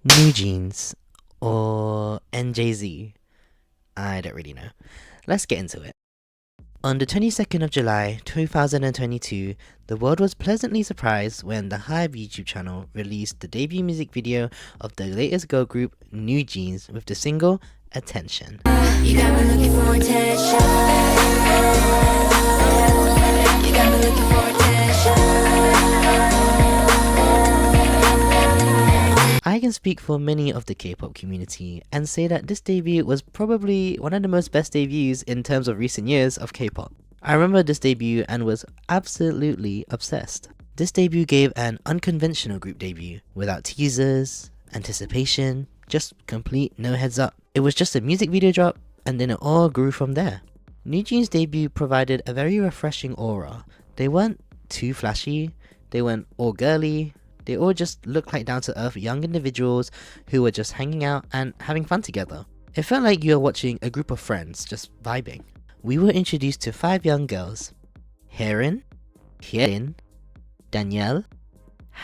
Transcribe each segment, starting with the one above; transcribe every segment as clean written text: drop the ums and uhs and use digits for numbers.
NewJeans or NJZ? I don't really know. Let's get into it. On the 22nd of July 2022, the world was pleasantly surprised when the HYBE YouTube channel released the debut music video of the latest girl group NewJeans with the single Attention. You got me looking for attention. You got me looking for attention. I can speak for many of the K-pop community and say that this debut was probably one of the most best debuts in terms of recent years of K-pop. I remember this debut and was absolutely obsessed. This debut gave an unconventional group debut, without teasers, anticipation, just complete no heads up. It was just a music video drop and then it all grew from there. NewJeans' debut provided a very refreshing aura. They weren't too flashy, they weren't all girly. They all just looked like down-to-earth young individuals who were just hanging out and having fun together. It felt like you were watching a group of friends just vibing. We were introduced to 5 young girls: Haerin, Hyerin, Danielle,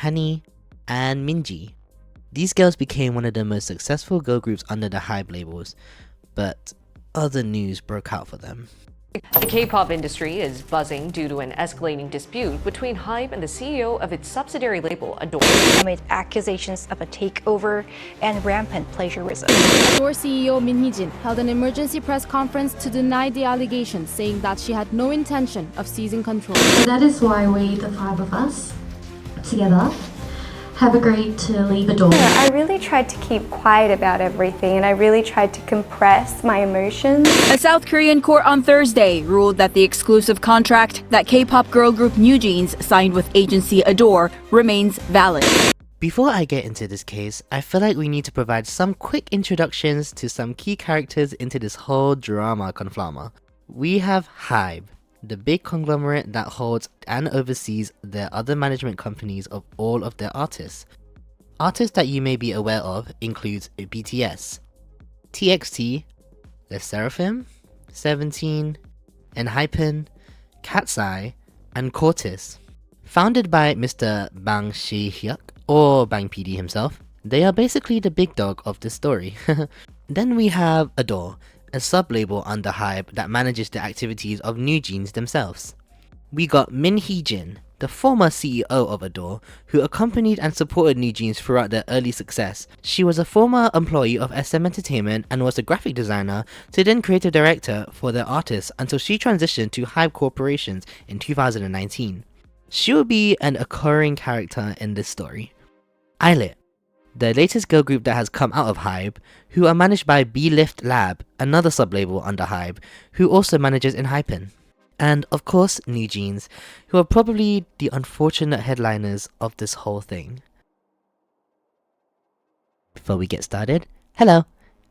Hani, and Minji. These girls became one of the most successful girl groups under the HYBE labels, but other news broke out for them. The K-pop industry is buzzing due to an escalating dispute between HYBE and the CEO of its subsidiary label, Adore. Amid accusations of a takeover and rampant plagiarism. Adore CEO Min Hee-jin held an emergency press conference to deny the allegations, saying that she had no intention of seizing control. So that is why we, the 5 of us, together, have agreed to leave Adore. I really tried to keep quiet about everything and I really tried to compress my emotions. A South Korean court on Thursday ruled that the exclusive contract that K-pop girl group NewJeans signed with agency Adore remains valid. Before I get into this case, I feel like we need to provide some quick introductions to some key characters into this whole drama conflama. We have HYBE, the big conglomerate that holds and oversees their other management companies of all of their artists. Artists that you may be aware of includes BTS, TXT, LE SSERAFIM, 17, ENHYPEN, Cat's Eye, and Cortis. Founded by Mr. Bang Si-hyuk, or Bang PD himself, they are basically the big dog of this story. Then we have Adore, a sub-label under HYBE that manages the activities of NewJeans themselves. We got Min Hee-jin, the former CEO of Adore, who accompanied and supported NewJeans throughout their early success. She was a former employee of SM Entertainment and was a graphic designer to then creative director for their artists until she transitioned to HYBE Corporations in 2019. She will be an occurring character in this story. Islet, the latest girl group that has come out of HYBE, who are managed by B-Lift Lab, another sub-label under HYBE, who also manages ENHYPEN. And of course NewJeans, who are probably the unfortunate headliners of this whole thing. Before we get started, hello!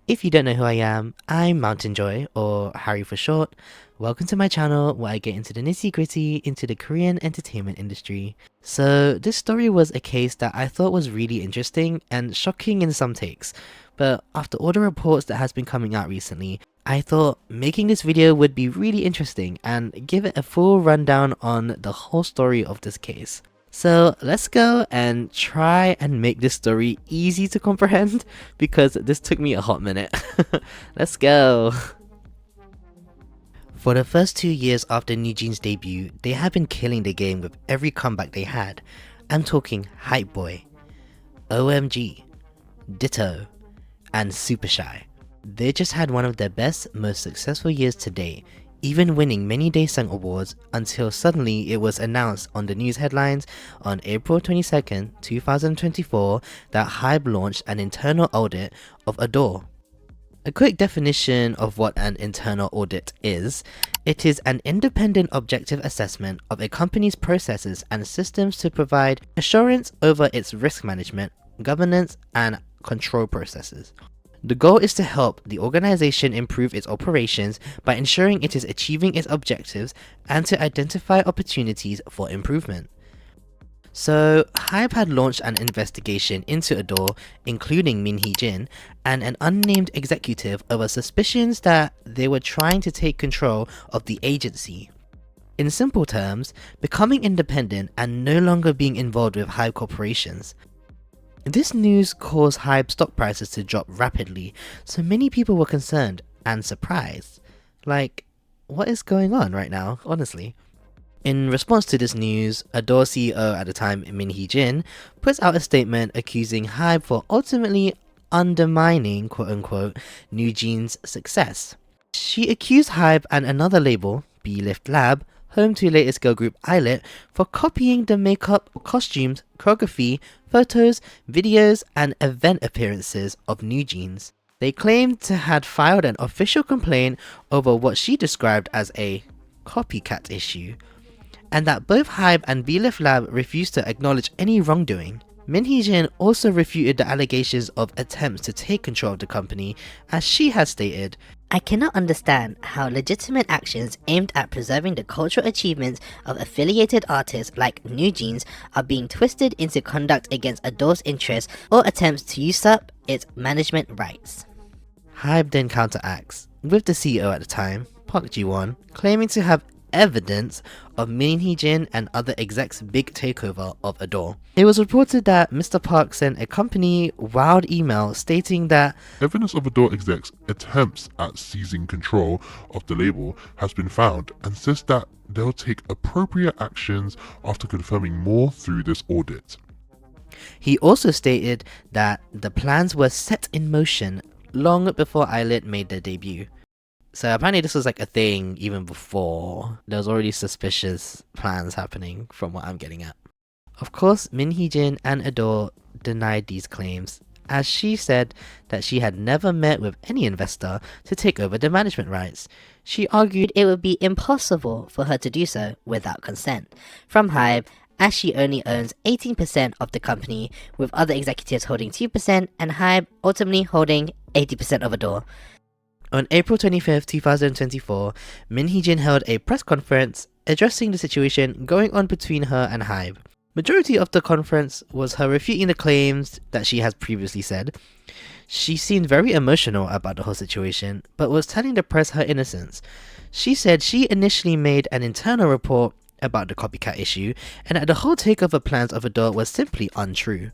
If you don't know who I am, I'm Mountain Joy, or Harry for short. Welcome to my channel where I get into the nitty gritty into the Korean entertainment industry. So this story was a case that I thought was really interesting and shocking in some takes, but after all the reports that has been coming out recently, I thought making this video would be really interesting and give it a full rundown on the whole story of this case. So let's go and try and make this story easy to comprehend, because this took me a hot minute. Let's go! For the first 2 years after NewJeans' debut, they have been killing the game with every comeback they had. I'm talking Hype Boy, OMG, Ditto, and Super Shy. They just had one of their best, most successful years to date, even winning many Daesung awards, until suddenly it was announced on the news headlines on April 22nd, 2024 that HYBE launched an internal audit of Adore. A quick definition of what an internal audit is: it is an independent objective assessment of a company's processes and systems to provide assurance over its risk management, governance, and control processes. The goal is to help the organization improve its operations by ensuring it is achieving its objectives and to identify opportunities for improvement. So, HYBE had launched an investigation into Adore, including Min Hee-jin and an unnamed executive, over suspicions that they were trying to take control of the agency. In simple terms, becoming independent and no longer being involved with HYBE corporations. This news caused HYBE stock prices to drop rapidly, so many people were concerned and surprised. Like, what is going on right now, honestly? In response to this news, Adore CEO at the time, Min Hee-jin, puts out a statement accusing HYBE for ultimately undermining quote-unquote NewJeans' success. She accused HYBE and another label, B-Lift Lab, home to latest girl group Islet, for copying the makeup, costumes, choreography, photos, videos, and event appearances of NewJeans. They claimed to had filed an official complaint over what she described as a copycat issue, and that both HYBE and B-Lift Lab refused to acknowledge any wrongdoing. Min Hee-jin also refuted the allegations of attempts to take control of the company, as she has stated, "I cannot understand how legitimate actions aimed at preserving the cultural achievements of affiliated artists like NewJeans are being twisted into conduct against Adore's interests or attempts to usurp its management rights." HYBE then counteracts, with the CEO at the time, Park Ji-won, claiming to have evidence of Min Hee-jin and other execs' big takeover of Adore. It was reported that Mr. Park sent a company wild email stating that evidence of Adore execs' attempts at seizing control of the label has been found, and says that they'll take appropriate actions after confirming more through this audit. He also stated that the plans were set in motion long before Islet made their debut. So apparently this was like a thing even before. There was already suspicious plans happening from what I'm getting at. Of course, Min Hee-jin and Adore denied these claims, as she said that she had never met with any investor to take over the management rights. She argued It would be impossible for her to do so without consent from HYBE, as she only owns 18% of the company, with other executives holding 2% and HYBE ultimately holding 80% of Adore. On April 25th, 2024, Min Hee-jin held a press conference addressing the situation going on between her and HYBE. Majority of the conference was her refuting the claims that she has previously said. She seemed very emotional about the whole situation, but was telling the press her innocence. She said she initially made an internal report about the copycat issue, and that the whole takeover plans of Adore was simply untrue.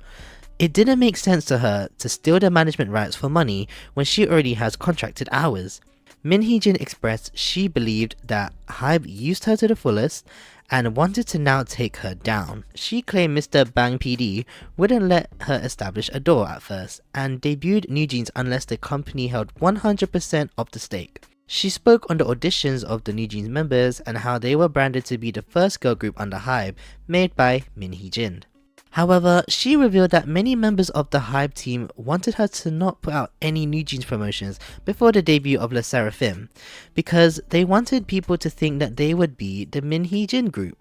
It didn't make sense to her to steal the management rights for money when she already has contracted hours. Min Hee-jin expressed she believed that HYBE used her to the fullest and wanted to now take her down. She claimed Mr. Bang PD wouldn't let her establish Adore at first and debuted NewJeans unless the company held 100% of the stake. She spoke on the auditions of the NewJeans members and how they were branded to be the first girl group under HYBE made by Min Hee-jin. However, she revealed that many members of the HYBE team wanted her to not put out any NewJeans promotions before the debut of Le Sserafim, because they wanted people to think that they would be the Min Hee-jin group.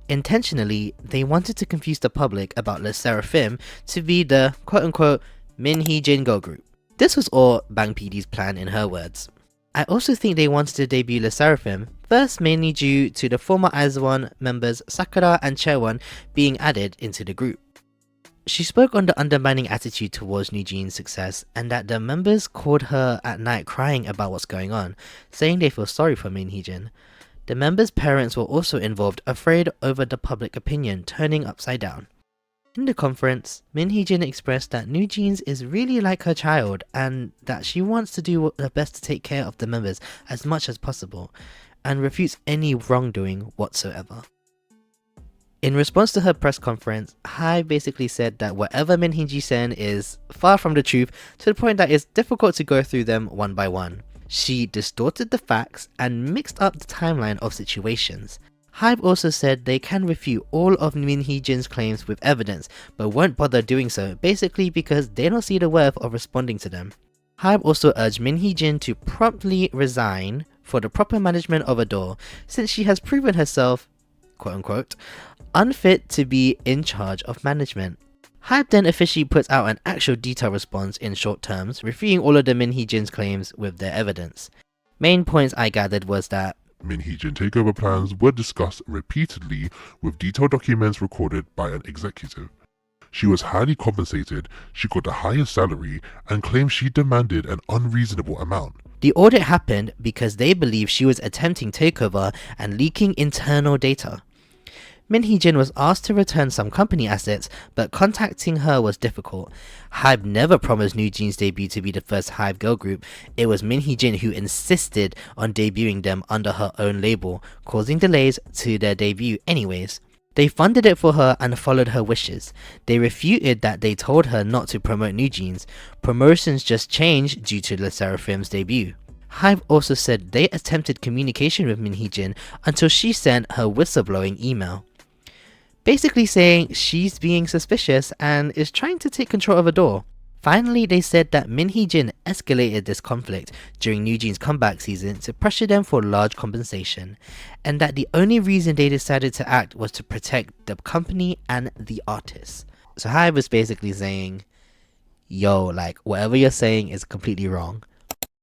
Intentionally, they wanted to confuse the public about Le Sserafim to be the quote-unquote Min Hee-jin girl group. This was all Bang PD's plan in her words. I also think they wanted to debut Le Sserafim, first mainly due to the former IZ*ONE members Sakura and Chaewon being added into the group. She spoke on the undermining attitude towards NewJeans' success and that the members called her at night crying about what's going on, saying they feel sorry for Min Hee-jin. The members' parents were also involved, afraid over the public opinion turning upside down. In the conference, Min Hee-jin expressed that NewJeans is really like her child and that she wants to do her best to take care of the members as much as possible, and refutes any wrongdoing whatsoever. In response to her press conference, HYBE basically said that whatever Min Hee-jin said is far from the truth, to the point that it's difficult to go through them one by one. She distorted the facts and mixed up the timeline of situations. HYBE also said they can refute all of Min Hee-jin's claims with evidence, but won't bother doing so, basically because they don't see the worth of responding to them. HYBE also urged Min Hee-jin to promptly resign for the proper management of Adore, since she has proven herself, quote-unquote, unfit to be in charge of management. HYBE then officially puts out an actual detailed response in short terms, refuting all of the Min Hee-jin's claims with their evidence. Main points I gathered was that Min Hee-jin takeover plans were discussed repeatedly with detailed documents recorded by an executive. She was highly compensated, she got the highest salary, and claimed she demanded an unreasonable amount. The audit happened because they believed she was attempting takeover and leaking internal data. Min Hee-jin was asked to return some company assets, but contacting her was difficult. HYBE never promised NewJeans' debut to be the first HYBE girl group. It was Min Hee-jin who insisted on debuting them under her own label, causing delays to their debut anyways. They funded it for her and followed her wishes. They refuted that they told her not to promote NewJeans. Promotions just changed due to LE SSERAFIM's debut. HYBE also said they attempted communication with Min Hee-jin until she sent her whistleblowing email, basically saying she's being suspicious and is trying to take control of Adore. Finally, they said that Min Hee-jin escalated this conflict during NewJeans' comeback season to pressure them for large compensation, and that the only reason they decided to act was to protect the company and the artists. So HYBE was basically saying, yo, like, whatever you're saying is completely wrong.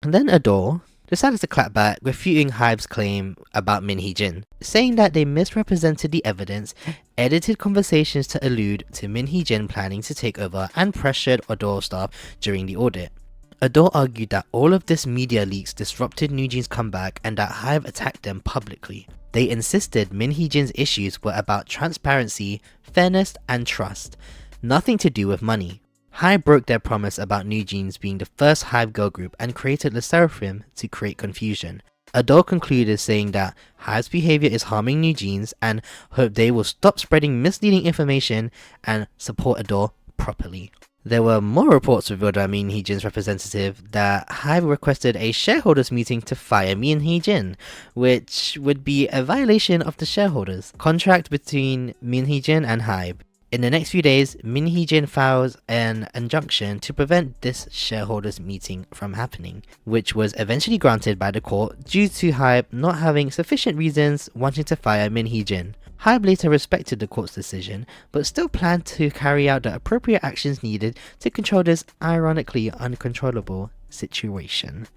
And then Adore decided to clap back, refuting HYBE's claim about Min Hee-jin, saying that they misrepresented the evidence, edited conversations to allude to Min Hee-jin planning to take over, and pressured Adore staff during the audit. Adore argued that all of this media leaks disrupted NewJeans' comeback and that HYBE attacked them publicly. They insisted Min Hee-jin's issues were about transparency, fairness, and trust, nothing to do with money. HYBE broke their promise about NewJeans being the first HYBE girl group and created LE SSERAFIM to create confusion. Adore concluded saying that HYBE's behavior is harming NewJeans and hoped they will stop spreading misleading information and support Adore properly. There were more reports revealed by Min Hee-jin's representative that HYBE requested a shareholders meeting to fire Min Hee-jin, which would be a violation of the shareholders' contract between Min Hee-jin and HYBE. In the next few days, Min Hee-jin files an injunction to prevent this shareholders meeting from happening, which was eventually granted by the court due to HYBE not having sufficient reasons wanting to fire Min Hee-jin. HYBE later respected the court's decision, but still planned to carry out the appropriate actions needed to control this ironically uncontrollable situation.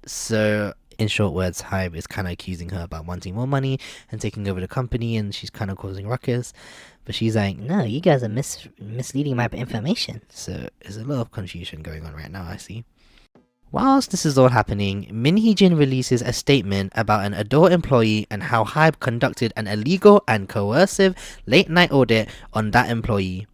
So, in short words, HYBE is kind of accusing her about wanting more money and taking over the company, and she's kind of causing ruckus. But she's like, no, you guys are misleading my information. So there's a lot of confusion going on right now, I see. Whilst this is all happening, Min Hee-jin releases a statement about an Adore employee and how HYBE conducted an illegal and coercive late-night audit on that employee.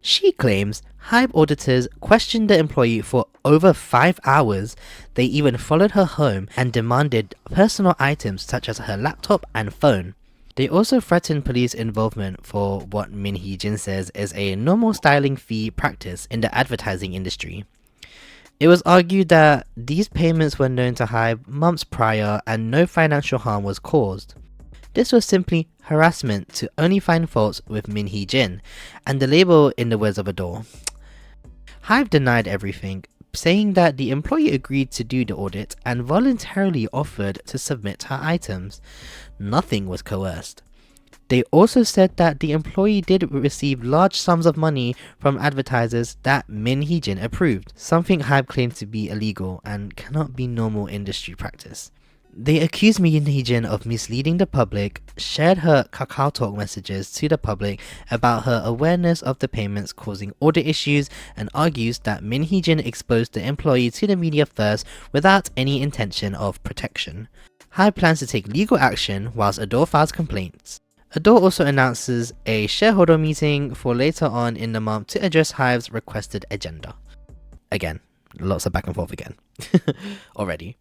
She claims HYBE auditors questioned the employee for over 5 hours. They even followed her home and demanded personal items such as her laptop and phone. They also threatened police involvement for what Min Hee-jin says is a normal styling fee practice in the advertising industry. It was argued that these payments were known to HYBE months prior and no financial harm was caused. This was simply harassment to only find faults with Min Hee-jin and the label, in the words of Adore. HYBE denied everything, saying that the employee agreed to do the audit and voluntarily offered to submit her items. Nothing was coerced. They also said that the employee did receive large sums of money from advertisers that Min Hee-jin approved, something HYBE claimed to be illegal and cannot be normal industry practice. They accused Min Hee-jin of misleading the public, shared her KakaoTalk messages to the public about her awareness of the payments causing audit issues, and argues that Min Hee-jin exposed the employee to the media first without any intention of protection. HYBE plans to take legal action whilst Adore files complaints. Adore also announces a shareholder meeting for later on in the month to address HYBE's requested agenda. Again, lots of back and forth again. Already.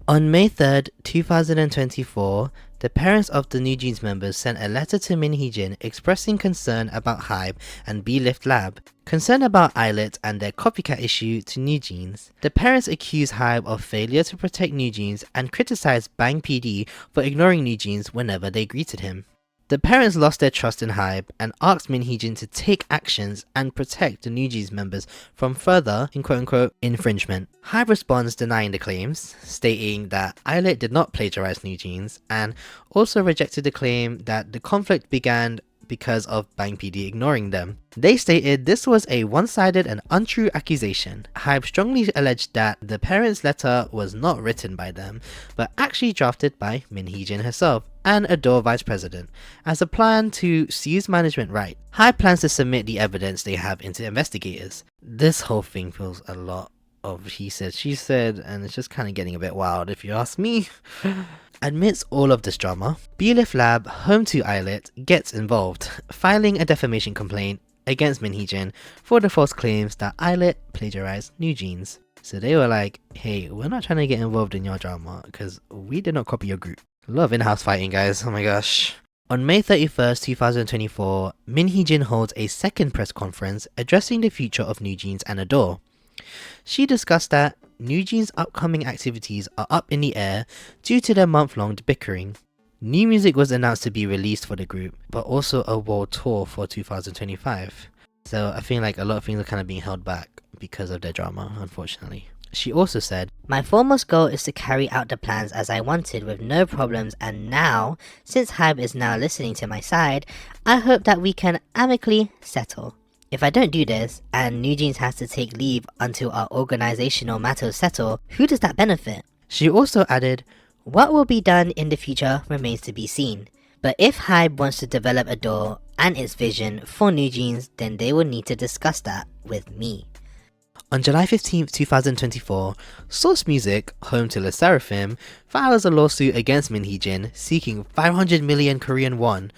On May 3rd, 2024, the parents of the NewJeans members sent a letter to Min Hee-jin expressing concern about HYBE and B-Lift Lab, concern about Islet and their copycat issue to NewJeans. The parents accused HYBE of failure to protect NewJeans and criticized Bang PD for ignoring NewJeans whenever they greeted him. The parents lost their trust in HYBE and asked Min Hee-jin to take actions and protect the NewJeans members from further, in quote-unquote, infringement. HYBE responds denying the claims, stating that Islet did not plagiarize NewJeans, and also rejected the claim that the conflict began because of Bang PD ignoring them. They stated this was a one-sided and untrue accusation. HYBE strongly alleged that the parents' letter was not written by them, but actually drafted by Min Hee-jin herself and Adore Vice President, as a plan to seize management right. HYBE plans to submit the evidence they have into investigators. This whole thing feels a lot of he said, she said, and it's just kind of getting a bit wild if you ask me. Amidst all of this drama, Belief Lab, home to Islet, gets involved, filing a defamation complaint against Min Hee-jin for the false claims that Islet plagiarized NewJeans. So they were like, hey, we're not trying to get involved in your drama because we did not copy your group. Love in-house fighting, guys. Oh my gosh. On May 31st, 2024, Min Hee-jin holds a second press conference addressing the future of NewJeans and Adore. She discussed that NewJeans' upcoming activities are up in the air due to their month-long bickering. New music was announced to be released for the group, but also a world tour for 2025. So I feel like a lot of things are kind of being held back because of their drama, unfortunately. She also said, My foremost goal is to carry out the plans as I wanted with no problems, and now, since HYBE is now listening to my side, I hope that we can amicably settle. If I don't do this, and NewJeans has to take leave until our organizational matters settle, who does that benefit? She also added, What will be done in the future remains to be seen. But if HYBE wants to develop Adore and its vision for NewJeans, then they will need to discuss that with me. On July 15th, 2024, Source Music, home to Le Sserafim, files a lawsuit against Min Hee-jin seeking 500 million Korean won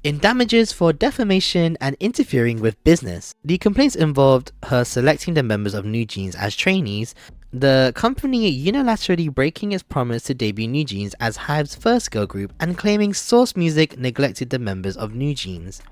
in damages for defamation and interfering with business. The complaints involved her selecting the members of NewJeans as trainees, the company unilaterally breaking its promise to debut NewJeans as HYBE's first girl group, and claiming Source Music neglected the members of NewJeans.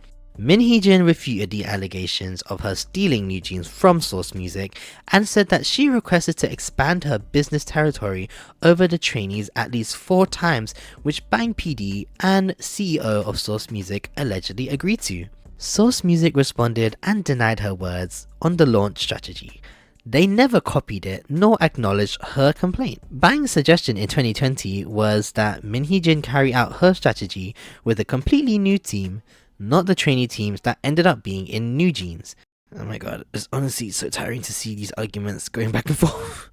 Min Hee-jin refuted the allegations of her stealing NewJeans from Source Music and said that she requested to expand her business territory over the trainees at least 4 times, which Bang PD and CEO of Source Music allegedly agreed to. Source Music responded and denied her words on the launch strategy. They never copied it nor acknowledged her complaint. Bang's suggestion in 2020 was that Min Hee-jin carry out her strategy with a completely new team, not the trainee teams that ended up being in NewJeans. Oh my god, it's honestly so tiring to see these arguments going back and forth.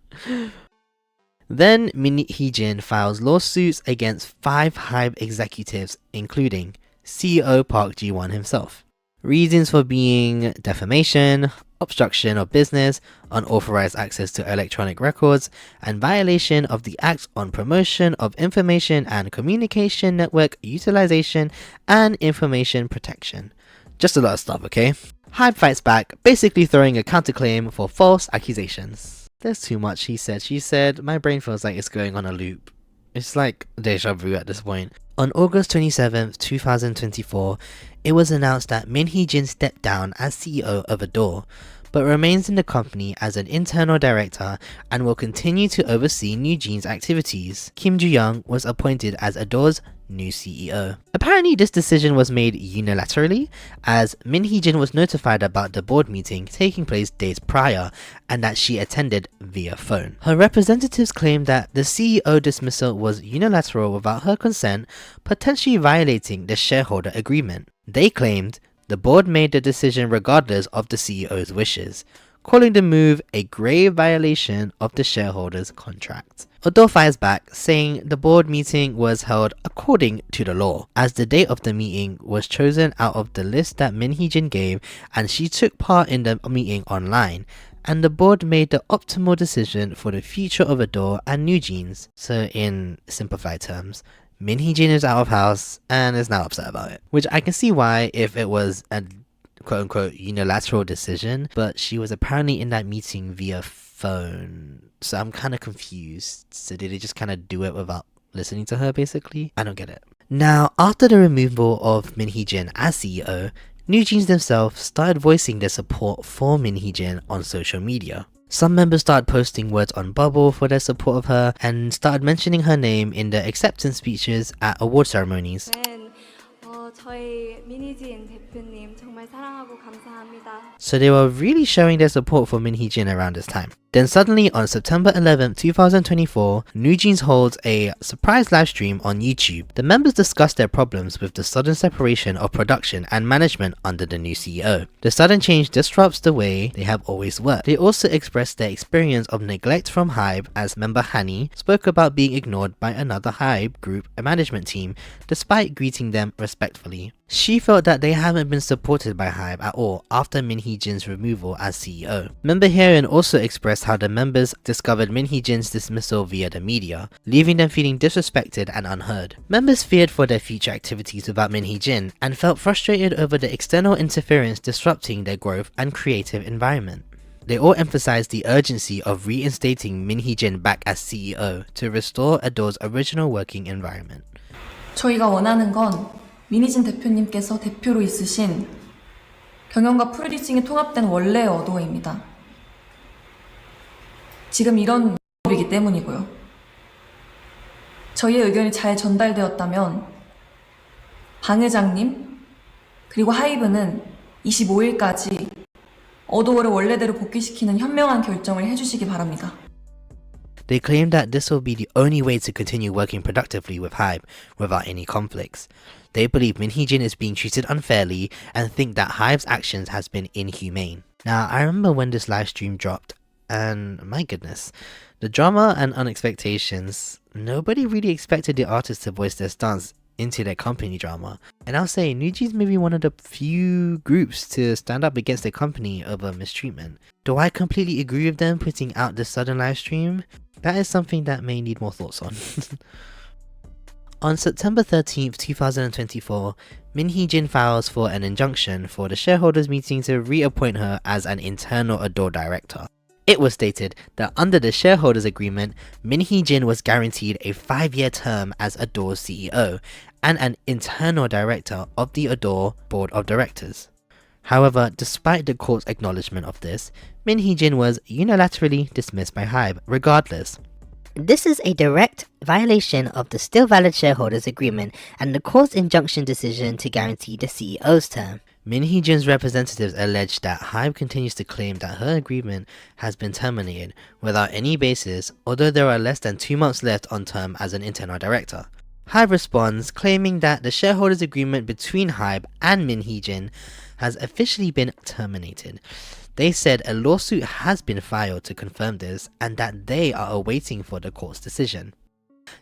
Then Min Hee-jin files lawsuits against 5 HYBE executives, including CEO Park Ji-won himself. Reasons for being defamation, obstruction of business, unauthorized access to electronic records, and violation of the Act on Promotion of Information and Communication Network Utilization and Information Protection. Just a lot of stuff, okay? HYBE fights back, basically throwing a counterclaim for false accusations. There's too much he said, she said. My brain feels like it's going on a loop. It's like deja vu at this point. On August 27th, 2024, it was announced that Min Hee-jin stepped down as CEO of Adore, but remains in the company as an internal director and will continue to oversee NewJeans' activities. Kim Joo-young was appointed as Adore's new CEO. Apparently this decision was made unilaterally, as Min Hee-jin was notified about the board meeting taking place days prior and that she attended via phone. Her representatives claimed that the CEO dismissal was unilateral without her consent, potentially violating the shareholder agreement. They claimed the board made the decision regardless of the CEO's wishes, calling the move a grave violation of the shareholders' contract. Adore fires back, saying the board meeting was held according to the law, as the date of the meeting was chosen out of the list that Min Hee-jin gave and she took part in the meeting online, and the board made the optimal decision for the future of Adore and NewJeans. So in simplified terms, Min Hee-jin is out of house and is now upset about it. Which I can see why if it was a quote-unquote unilateral decision, but she was apparently in that meeting via phone. So I'm kind of confused. So did they just kind of do it without listening to her basically? I don't get it. Now, after the removal of Min Hee-jin as CEO, NewJeans themselves started voicing their support for Min Hee-jin on social media. Some members started posting words on Bubble for their support of her and started mentioning her name in their acceptance speeches at award ceremonies. So they were really showing their support for Min Hee-jin around this time. Then suddenly on September 11th, 2024, NewJeans holds a surprise live stream on YouTube. The members discuss their problems with the sudden separation of production and management under the new CEO. The sudden change disrupts the way they have always worked. They also expressed their experience of neglect from HYBE, as member Hani spoke about being ignored by another HYBE group management team despite greeting them respectfully. She felt that they haven't been supported by HYBE at all after Min Hee-jin's removal as CEO. Member Hyeon also expressed how the members discovered Min Hee-jin's dismissal via the media, leaving them feeling disrespected and unheard. Members feared for their future activities without Min Hee-jin and felt frustrated over the external interference disrupting their growth and creative environment. They all emphasized the urgency of reinstating Min Hee-jin back as CEO to restore Adore's original working environment. 저희가 원하는 건 민희진 대표님께서 대표로 있으신 경영과 프로듀싱이 통합된 원래의 어도어입니다. 지금 이런 이기 때문이고요. 저희의 의견이 잘 전달되었다면 방 회장님 그리고 하이브는 25일까지 어도어를 원래대로 복귀시키는 현명한 결정을 해주시기 바랍니다. They claim that this will be the only way to continue working productively with HYBE without any conflicts. They believe Min Hee-jin is being treated unfairly and think that HYBE's actions has been inhumane. Now, I remember when this live stream dropped, and my goodness, the drama and unexpectations, nobody really expected the artists to voice their stance into their company drama. And I'll say, NewJeans may be one of the few groups to stand up against their company over mistreatment. Do I completely agree with them putting out this sudden live stream? That is something that may need more thoughts on. On September 13th, 2024, Min Hee-jin files for an injunction for the shareholders meeting to reappoint her as an internal Adore director. It was stated that under the shareholders agreement, Min Hee-jin was guaranteed a 5-year term as Adore's CEO and an internal director of the Adore board of directors. However, despite the court's acknowledgement of this, Min Hee-jin was unilaterally dismissed by HYBE regardless. This is a direct violation of the still valid shareholders agreement and the court's injunction decision to guarantee the CEO's term. Min Hee-jin's representatives allege that HYBE continues to claim that her agreement has been terminated without any basis, although there are less than 2 months left on term as an internal director. HYBE responds, claiming that the shareholders agreement between HYBE and Min Hee-jin has officially been terminated. They said a lawsuit has been filed to confirm this and that they are awaiting for the court's decision.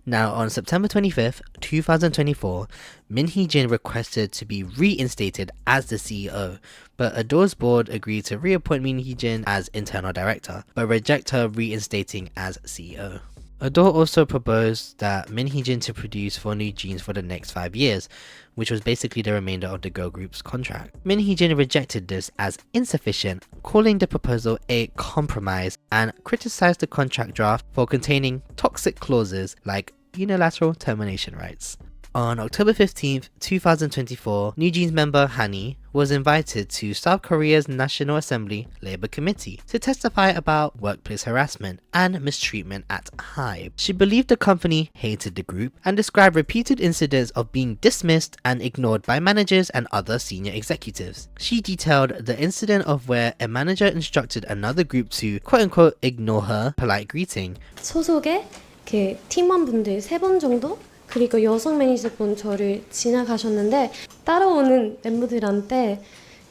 Now, on September 25th, 2024, Min Hee-jin requested to be reinstated as the CEO, but Adore's board agreed to reappoint Min Hee-jin as internal director, but reject her reinstating as CEO. Adore also proposed that Min Hee-jin to produce for NewJeans for the next 5 years, which was basically the remainder of the girl group's contract. Min Hee-jin rejected this as insufficient, calling the proposal a compromise, and criticized the contract draft for containing toxic clauses like unilateral termination rights. On October 15th, 2024, NewJeans member Hani was invited to South Korea's National Assembly Labour Committee to testify about workplace harassment and mistreatment at HYBE. She believed the company hated the group and described repeated incidents of being dismissed and ignored by managers and other senior executives. She detailed the incident of where a manager instructed another group to quote-unquote ignore her polite greeting. 소속의 그 팀원분들 3번 정도? 그리고 여성 매니저분 저를 지나가셨는데 따라오는 멤버들한테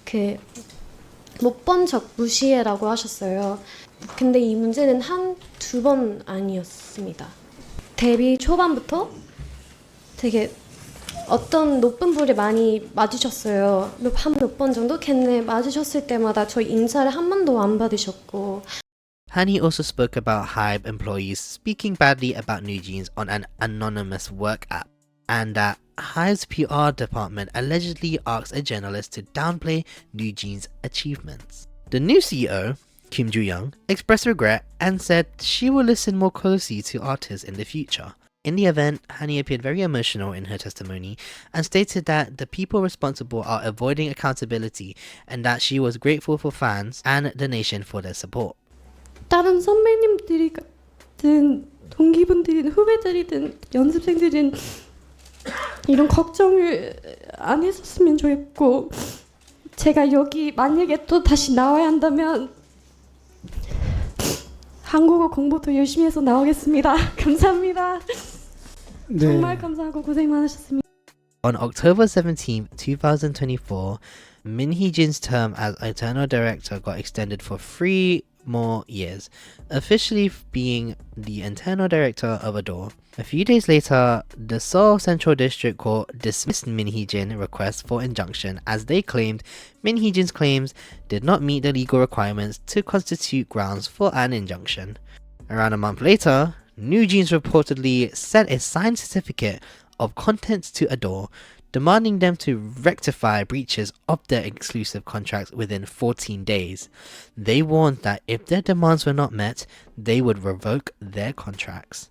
그 못 본 척 무시해라고 하셨어요. 근데 이 문제는 1-2번 아니었습니다. 데뷔 초반부터 되게 어떤 높은 분이 많이 맞으셨어요. 한 몇 번 정도? 걔네 맞으셨을 때마다 저희 인사를 한 번도 안 받으셨고. Hani also spoke about HYBE employees speaking badly about NewJeans on an anonymous work app, and that HYBE's PR department allegedly asked a journalist to downplay NewJeans' achievements. The new CEO, Kim Joo-young, expressed regret and said she will listen more closely to artists in the future. In the event, Hani appeared very emotional in her testimony and stated that the people responsible are avoiding accountability and that she was grateful for fans and the nation for their support. 다른 선배님들이든 동기분들이든 후배들이든 연습생들은 이런 걱정을 안 했었으면 좋겠고 제가 여기 만약에 또 다시 나와야 한다면 한국어 공부도 열심히 해서 나오겠습니다. 감사합니다. 네. 정말 감사하고 고생 많으셨습니다. On October 17th, 2024, Min Hee-jin's term as Eternal Director got extended for 3 more years, officially being the internal director of Adore. A few days later, the Seoul Central District Court dismissed Min Hee-jin's request for injunction as they claimed Min Hee-jin's claims did not meet the legal requirements to constitute grounds for an injunction. Around a month later, NewJeans reportedly sent a signed certificate of contents to Adore, demanding them to rectify breaches of their exclusive contracts within 14 days. They warned that if their demands were not met, they would revoke their contracts.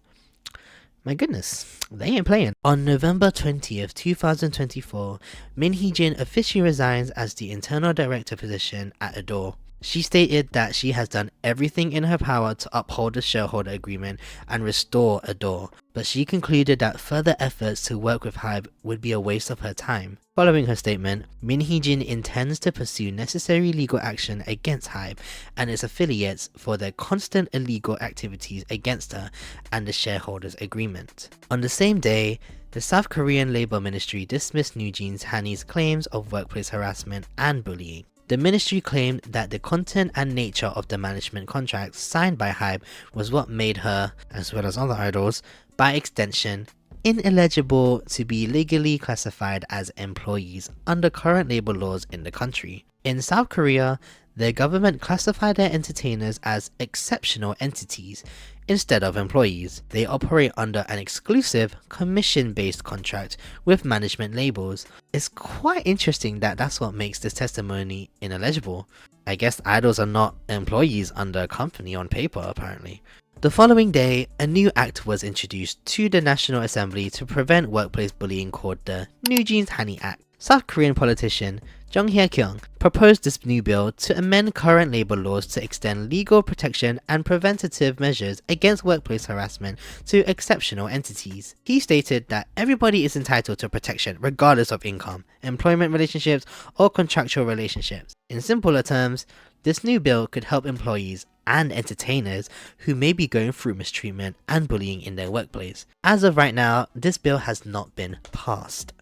My goodness, they ain't playing. On November 20th, 2024, Min Hee-jin officially resigns as the internal director position at Adore. She stated that she has done everything in her power to uphold the shareholder agreement and restore Adore, but she concluded that further efforts to work with HYBE would be a waste of her time. Following her statement, Min Hee-jin intends to pursue necessary legal action against HYBE and its affiliates for their constant illegal activities against her and the shareholders agreement. On the same day, the South Korean Labour Ministry dismissed NewJeans Hani's claims of workplace harassment and bullying. The ministry claimed that the content and nature of the management contracts signed by HYBE was what made her, as well as other idols, by extension, ineligible to be legally classified as employees under current labor laws in the country. In South Korea, the government classified their entertainers as exceptional entities instead of employees. They operate under an exclusive commission-based contract with management labels. It's quite interesting that that's what makes this testimony ineligible. I guess idols are not employees under a company on paper apparently. The following day, a new act was introduced to the National Assembly to prevent workplace bullying called the NewJeans Hani Act. South Korean politician Jung Hye-kyung proposed this new bill to amend current labor laws to extend legal protection and preventative measures against workplace harassment to exceptional entities. He stated that everybody is entitled to protection regardless of income, employment relationships, or contractual relationships. In simpler terms, this new bill could help employees and entertainers who may be going through mistreatment and bullying in their workplace. As of right now, this bill has not been passed.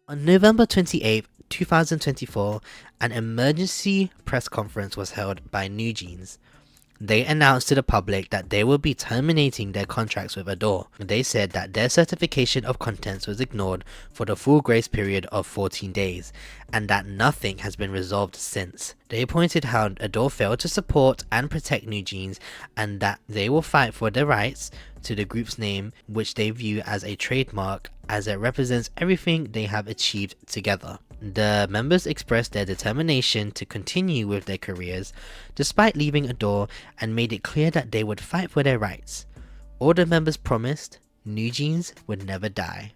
On November 28, 2024, an emergency press conference was held by NewJeans. They announced to the public that they will be terminating their contracts with Adore. They said that their certification of contents was ignored for the full grace period of 14 days, and that nothing has been resolved since. They pointed how Adore failed to support and protect NewJeans, and that they will fight for their rights to the group's name, which they view as a trademark as it represents everything they have achieved together. The members expressed their determination to continue with their careers despite leaving Adore and made it clear that they would fight for their rights. All the members promised NewJeans would never die.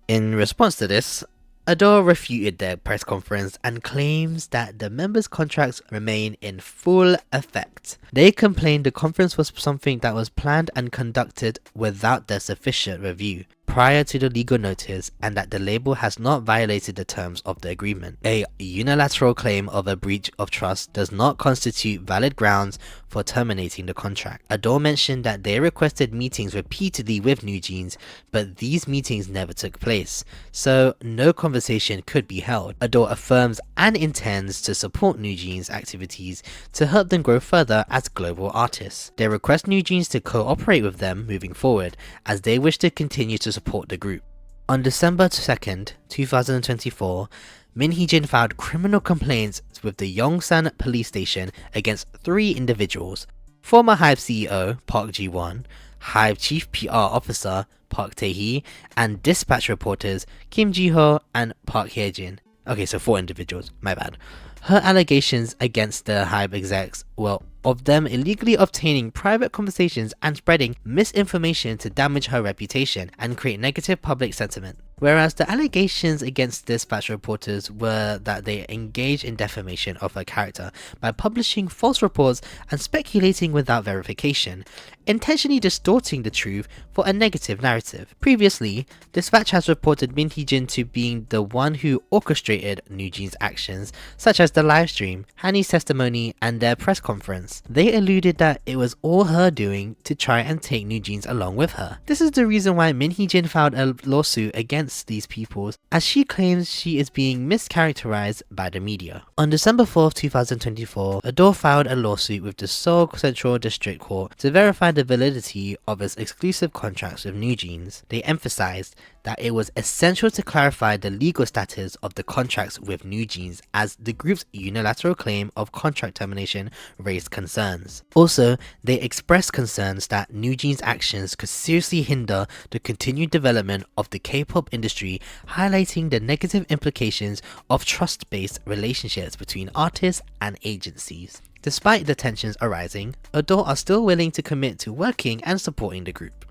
In response to this, Adore refuted their press conference and claims that the members' contracts remain in full effect. They complained the conference was something that was planned and conducted without their sufficient review prior to the legal notice, and that the label has not violated the terms of the agreement. A unilateral claim of a breach of trust does not constitute valid grounds for terminating the contract. Adore mentioned that they requested meetings repeatedly with NewJeans, but these meetings never took place, so no conversation could be held. Adore affirms and intends to support NewJeans' activities to help them grow further as global artists. They request NewJeans to cooperate with them moving forward, as they wish to continue to support the group. On December 2nd, 2024, Min Hee-jin filed criminal complaints with the Yongsan police station against 3 individuals: former HYBE CEO Park Ji-won, HYBE chief PR officer Park Tae-hee, and dispatch reporters Kim Ji-ho and Park Hye-jin. Okay, so 4 individuals, my bad. Her allegations against the HYBE execs were of them illegally obtaining private conversations and spreading misinformation to damage her reputation and create negative public sentiment. Whereas the allegations against dispatch reporters were that they engaged in defamation of her character by publishing false reports and speculating without verification, intentionally distorting the truth for a negative narrative. Previously, Dispatch has reported Min Hee-jin to being the one who orchestrated NewJeans' actions, such as the livestream, Hani's testimony, and their press conference. They alluded that it was all her doing to try and take NewJeans along with her. This is the reason why Min Hee-jin filed a lawsuit against these people, as she claims she is being mischaracterized by the media. On December 4th, 2024, Adore filed a lawsuit with the Seoul Central District Court to verify the validity of its exclusive contracts with NewJeans. They emphasized that it was essential to clarify the legal status of the contracts with NewJeans, as the group's unilateral claim of contract termination raised concerns. Also, they expressed concerns that NewJeans' actions could seriously hinder the continued development of the K-pop industry, highlighting the negative implications of trust-based relationships between artists and agencies. Despite the tensions arising, Adore are still willing to commit to working and supporting the group.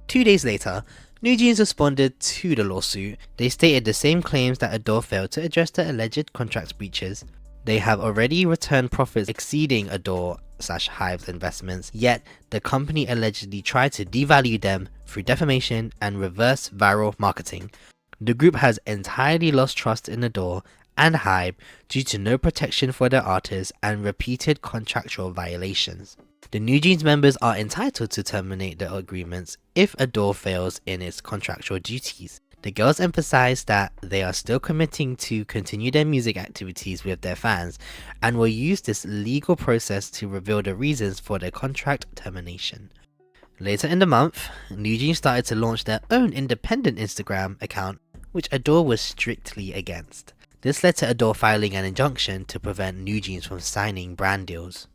2 days later, NewJeans responded to the lawsuit. They stated the same claims that Adore failed to address the alleged contract breaches. They have already returned profits exceeding Adore/Hive's investments, yet the company allegedly tried to devalue them through defamation and reverse viral marketing. The group has entirely lost trust in Adore and Hive due to no protection for their artists and repeated contractual violations. The NewJeans members are entitled to terminate the agreements if Adore fails in its contractual duties. The girls emphasize that they are still committing to continue their music activities with their fans and will use this legal process to reveal the reasons for their contract termination. Later in the month, NewJeans started to launch their own independent Instagram account, which Adore was strictly against. This led to Adore filing an injunction to prevent NewJeans from signing brand deals.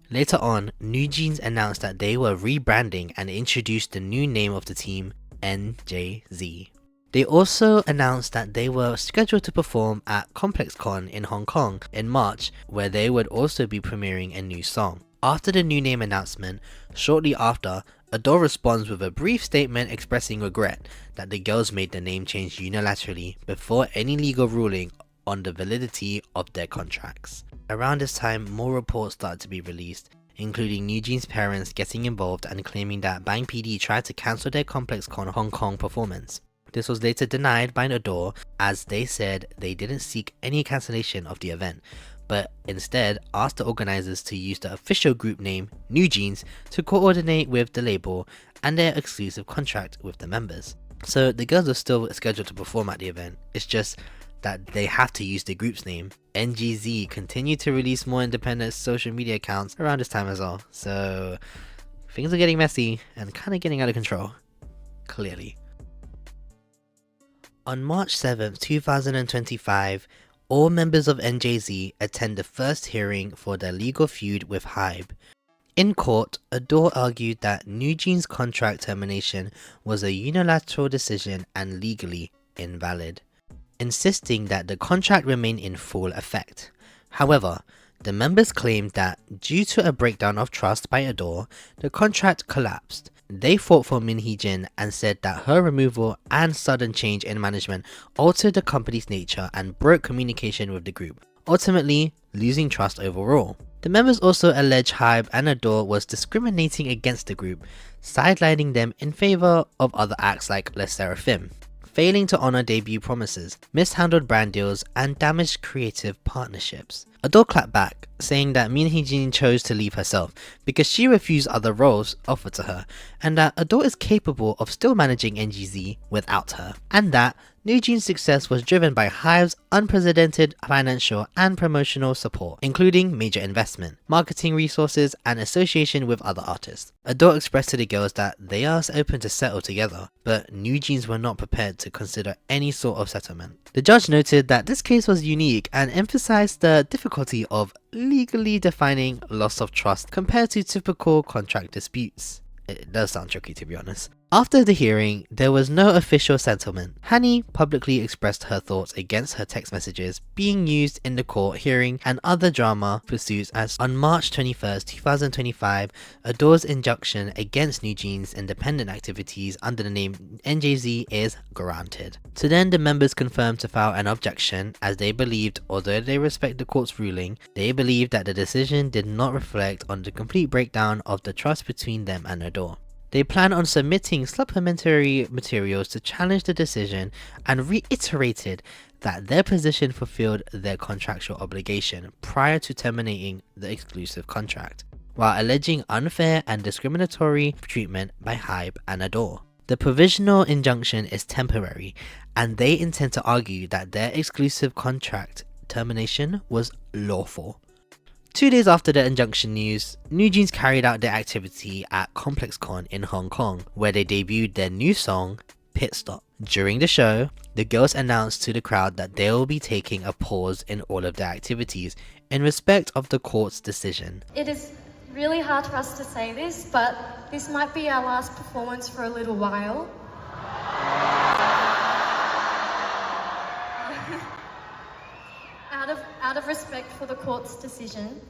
Later on, NewJeans announced that they were rebranding and introduced the new name of the team, NJZ. They also announced that they were scheduled to perform at ComplexCon in Hong Kong in March, where they would also be premiering a new song. After the new name announcement, shortly after, Adore responds with a brief statement expressing regret that the girls made the name change unilaterally before any legal ruling on the validity of their contracts. Around this time, more reports started to be released, including NewJeans' parents getting involved and claiming that Bang PD tried to cancel their ComplexCon Hong Kong performance. This was later denied by Adore, as they said they didn't seek any cancellation of the event, but instead asked the organizers to use the official group name NewJeans to coordinate with the label and their exclusive contract with the members. So the girls are still scheduled to perform at the event, it's just that they have to use the group's name. NGZ continued to release more independent social media accounts around this time as well, so things are getting messy and kind of getting out of control, clearly. On March 7th, 2025, all members of NJZ attend the first hearing for their legal feud with Hive. In court, Adore argued that NewJeans' contract termination was a unilateral decision and legally invalid, insisting that the contract remain in full effect. However, the members claimed that due to a breakdown of trust by Adore, the contract collapsed. They fought for Min Hee-jin and said that her removal and sudden change in management altered the company's nature and broke communication with the group, ultimately losing trust overall. The members also allege Hive and Adore was discriminating against the group, sidelining them in favor of other acts like Les Seraphim, failing to honor debut promises, mishandled brand deals, and damaged creative partnerships. Adore clapped back, saying that Min Hee-jin chose to leave herself because she refused other roles offered to her, and that Adore is capable of still managing NGZ without her, and that NewJeans' success was driven by Hive's unprecedented financial and promotional support, including major investment, marketing resources, and association with other artists. Adore expressed to the girls that they are open to settle together, but NewJeans were not prepared to consider any sort of settlement. The judge noted that this case was unique and emphasized the difficulty of legally defining loss of trust compared to typical contract disputes. It does sound tricky, to be honest. After the hearing, there was no official settlement. Hani publicly expressed her thoughts against her text messages being used in the court hearing and other drama pursuits, as on March 21st, 2025, Adore's injunction against NewJeans' independent activities under the name NJZ is granted. So then the members confirmed to file an objection, as they believed, although they respect the court's ruling, they believed that the decision did not reflect on the complete breakdown of the trust between them and Adore. They plan on submitting supplementary materials to challenge the decision and reiterated that their position fulfilled their contractual obligation prior to terminating the exclusive contract, while alleging unfair and discriminatory treatment by HYBE and Adore. The provisional injunction is temporary, and they intend to argue that their exclusive contract termination was lawful. 2 days after the injunction news, NewJeans carried out their activity at ComplexCon in Hong Kong, where they debuted their new song, Pit Stop. During the show, the girls announced to the crowd that they will be taking a pause in all of their activities in respect of the court's decision. It is really hard for us to say this, but this might be our last performance for a little while. Out of respect for the court's decision,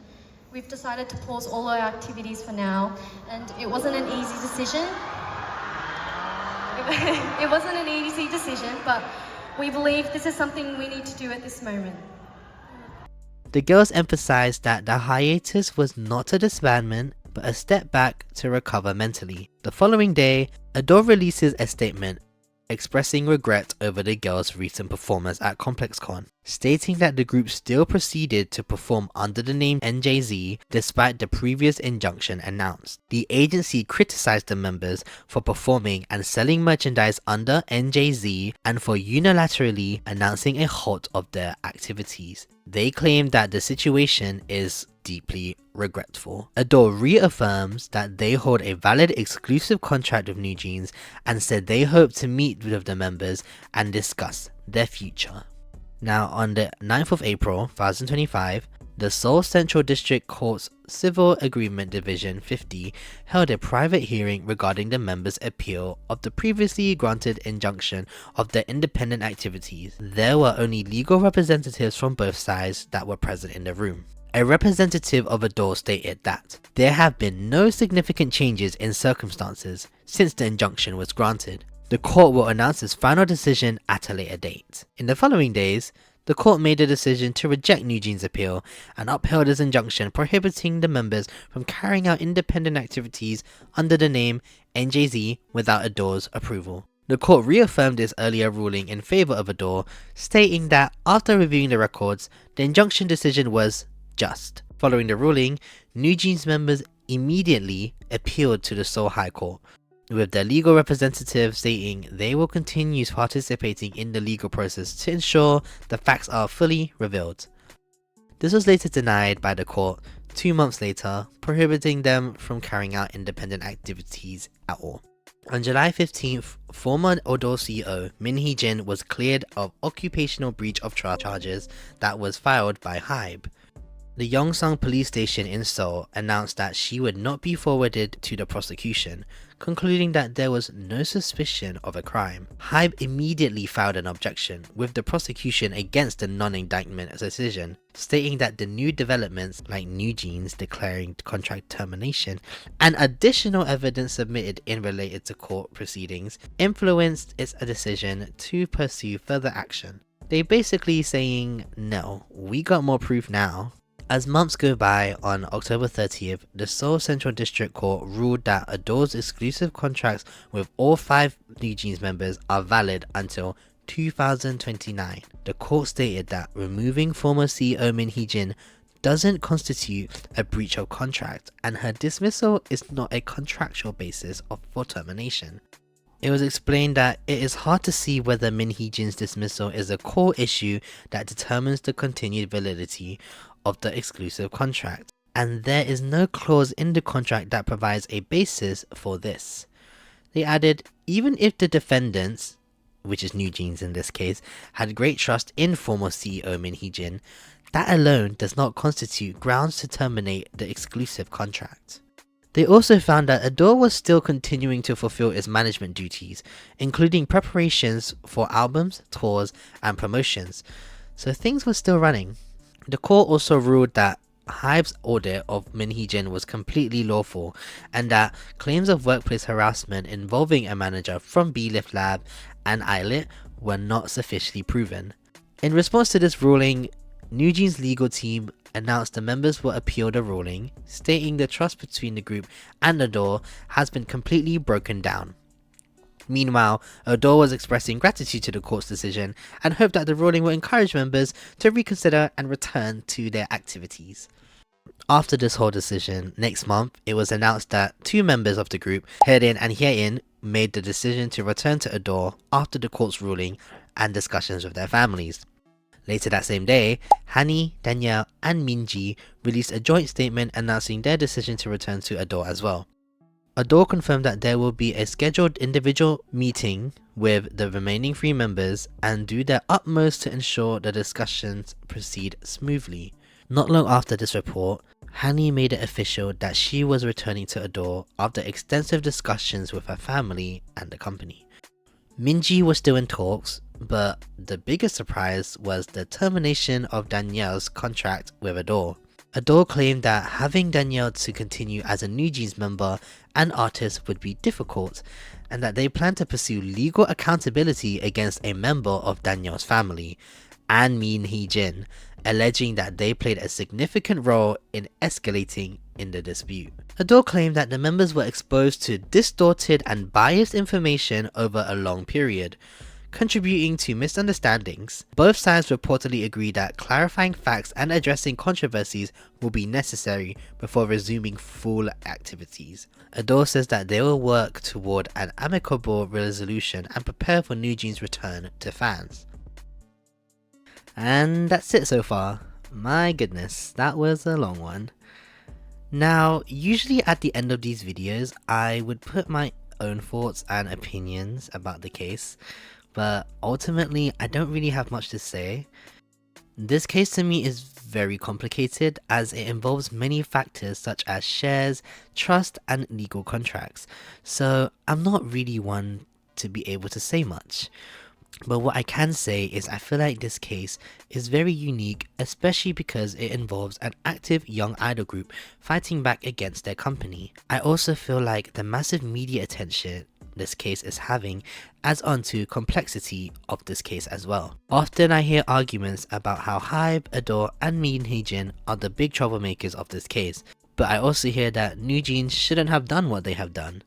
we've decided to pause all our activities for now, and it wasn't an easy decision. It wasn't an easy decision, but we believe this is something we need to do at this moment. The girls emphasized that the hiatus was not a disbandment, but a step back to recover mentally. The following day, Adore releases a statement expressing regret over the girls' recent performance at ComplexCon, stating that the group still proceeded to perform under the name NJZ despite the previous injunction announced. The agency criticized the members for performing and selling merchandise under NJZ and for unilaterally announcing a halt of their activities. They claimed that the situation is deeply regretful. Adore reaffirms that they hold a valid exclusive contract with NewJeans and said they hope to meet with the members and discuss their future. Now, on the 9th of April 2025, the Seoul Central District Court's Civil Agreement Division 50 held a private hearing regarding the members' appeal of the previously granted injunction of their independent activities. There were only legal representatives from both sides that were present in the room. A representative of Adore stated that there have been no significant changes in circumstances since the injunction was granted. The court will announce its final decision at a later date. In the following days, the court made a decision to reject NewJeans' appeal and upheld its injunction prohibiting the members from carrying out independent activities under the name NJZ without Adore's approval. The court reaffirmed its earlier ruling in favor of Adore, stating that after reviewing the records, the injunction decision was just. Following the ruling, NewJeans members immediately appealed to the Seoul High Court, with their legal representative stating they will continue participating in the legal process to ensure the facts are fully revealed. This was later denied by the court 2 months later, prohibiting them from carrying out independent activities at all. On July 15th, former Adore CEO Min Hee-jin was cleared of occupational breach of trust charges that was filed by HYBE. The Yongsan police station in Seoul announced that she would not be forwarded to the prosecution, concluding that there was no suspicion of a crime. HYBE immediately filed an objection with the prosecution against the non-indictment decision, stating that the new developments like NewJeans declaring contract termination and additional evidence submitted in related to court proceedings influenced its decision to pursue further action. They basically saying, no, we got more proof now. As months go by, on October 30th, the Seoul Central District Court ruled that Adore's exclusive contracts with all 5 NewJeans members are valid until 2029. The court stated that removing former CEO Min Hee-jin doesn't constitute a breach of contract, and her dismissal is not a contractual basis for termination. It was explained that it is hard to see whether Min Hee-jin's dismissal is a core issue that determines the continued validity of the exclusive contract, and there is no clause in the contract that provides a basis for this. They added, even if the defendants, which is NewJeans in this case, had great trust in former CEO Min Hee-jin, that alone does not constitute grounds to terminate the exclusive contract. They also found that Adore was still continuing to fulfill its management duties, including preparations for albums, tours, and promotions, so things were still running. The court also ruled that HYBE's audit of Min Hee-jin was completely lawful, and that claims of workplace harassment involving a manager from B-Lift Lab and Eyelit were not sufficiently proven. In response to this ruling, NewJeans' legal team announced the members will appeal the ruling, stating the trust between the group and Adore has been completely broken down. Meanwhile, Adore was expressing gratitude to the court's decision and hoped that the ruling will encourage members to reconsider and return to their activities. After this whole decision, next month, it was announced that 2 members of the group, Haerin and Hye-in, made the decision to return to Adore after the court's ruling and discussions with their families. Later that same day, Hani, Danielle, and Minji released a joint statement announcing their decision to return to Adore as well. Adore confirmed that there will be a scheduled individual meeting with the remaining 3 members and do their utmost to ensure the discussions proceed smoothly. Not long after this report, Hani made it official that she was returning to Adore after extensive discussions with her family and the company. Minji was still in talks, but the biggest surprise was the termination of Danielle's contract with Adore. Adore claimed that having Danielle to continue as a NewJeans member and artist would be difficult, and that they plan to pursue legal accountability against a member of Danielle's family, and Min Hee-jin, alleging that they played a significant role in escalating in the dispute. Adore claimed that the members were exposed to distorted and biased information over a long period, contributing to misunderstandings. Both sides reportedly agreed that clarifying facts and addressing controversies will be necessary before resuming full activities. Adore says that they will work toward an amicable resolution and prepare for NewJeans' return to fans. And that's it so far. My goodness, that was a long one. Now, usually at the end of these videos, I would put my own thoughts and opinions about the case, but ultimately I don't really have much to say. This case to me is very complicated as it involves many factors such as shares, trust, and legal contracts, so I'm not really one to be able to say much. But what I can say is I feel like this case is very unique, especially because it involves an active young idol group fighting back against their company. I also feel like the massive media attention this case is having adds on to complexity of this case as well. Often I hear arguments about how HYBE, Adore, and Min Hee-jin are the big troublemakers of this case, but I also hear that NewJeans shouldn't have done what they have done.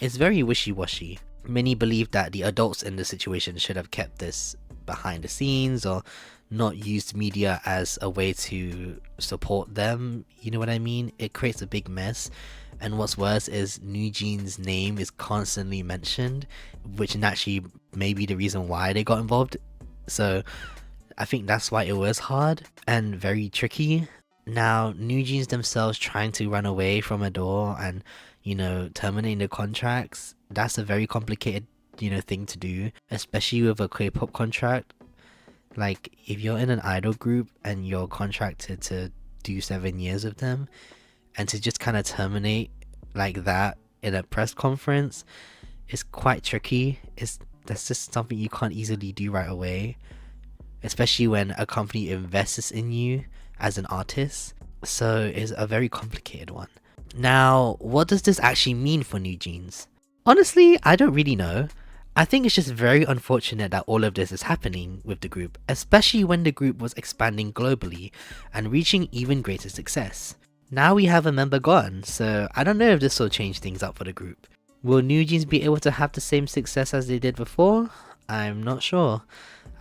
It's very wishy-washy. Many believe that the adults in the situation should have kept this behind the scenes or not used media as a way to support them, you know what I mean? It creates a big mess, and what's worse is NewJeans' name is constantly mentioned, which naturally may be the reason why they got involved. So I think that's why it was hard and very tricky. Now, NewJeans themselves trying to run away from Adore and, you know, terminating the contracts, that's a very complicated, you know, thing to do, especially with a K-pop contract. Like, if you're in an idol group and you're contracted to do 7 years with them, and to just kind of terminate like that in a press conference is quite tricky. That's just something you can't easily do right away, especially when a company invests in you as an artist. So it's a very complicated one. Now, what does this actually mean for NewJeans? Honestly, I don't really know. I think it's just very unfortunate that all of this is happening with the group, especially when the group was expanding globally and reaching even greater success. Now we have a member gone, so I don't know if this will change things up for the group. Will NewJeans be able to have the same success as they did before? I'm not sure.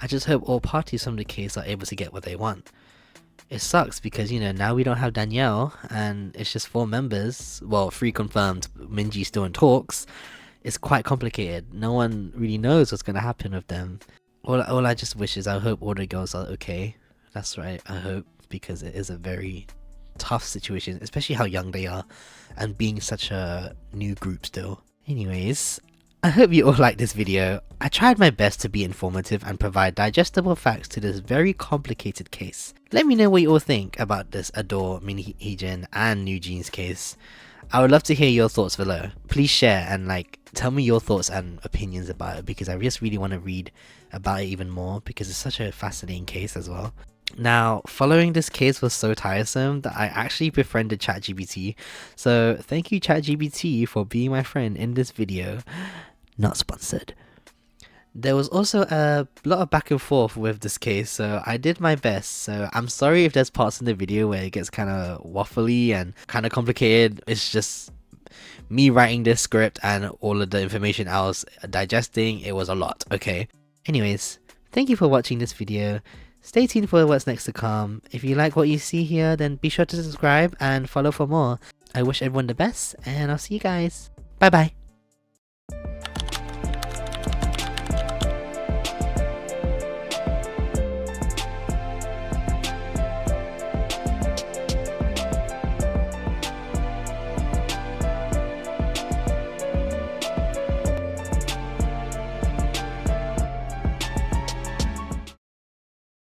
I just hope all parties from the case are able to get what they want. It sucks because, you know, now we don't have Danielle and it's just 4 members, well, 3 confirmed, Minji's still in talks. It's quite complicated. No one really knows what's going to happen with them. All I just wish is I hope all the girls are okay. That's right, I hope, because it is a very tough situation, especially how young they are and being such a new group still. Anyways, I hope you all liked this video. I tried my best to be informative and provide digestible facts to this very complicated case. Let me know what you all think about this Adore, Min Hee-jin and NewJeans case. I would love to hear your thoughts below. Please share and tell me your thoughts and opinions about it, because I just really want to read about it even more because it's such a fascinating case as well. Now, following this case was so tiresome that I actually befriended ChatGPT, so thank you ChatGPT for being my friend in this video. Not sponsored. There was also a lot of back and forth with this case, so I did my best. So I'm sorry if there's parts in the video where it gets kind of waffly and kind of complicated. It's just me writing this script and all of the information I was digesting. It was a lot, okay? Anyways, thank you for watching this video. Stay tuned for what's next to come. If you like what you see here, then be sure to subscribe and follow for more. I wish everyone the best, and I'll see you guys. Bye bye.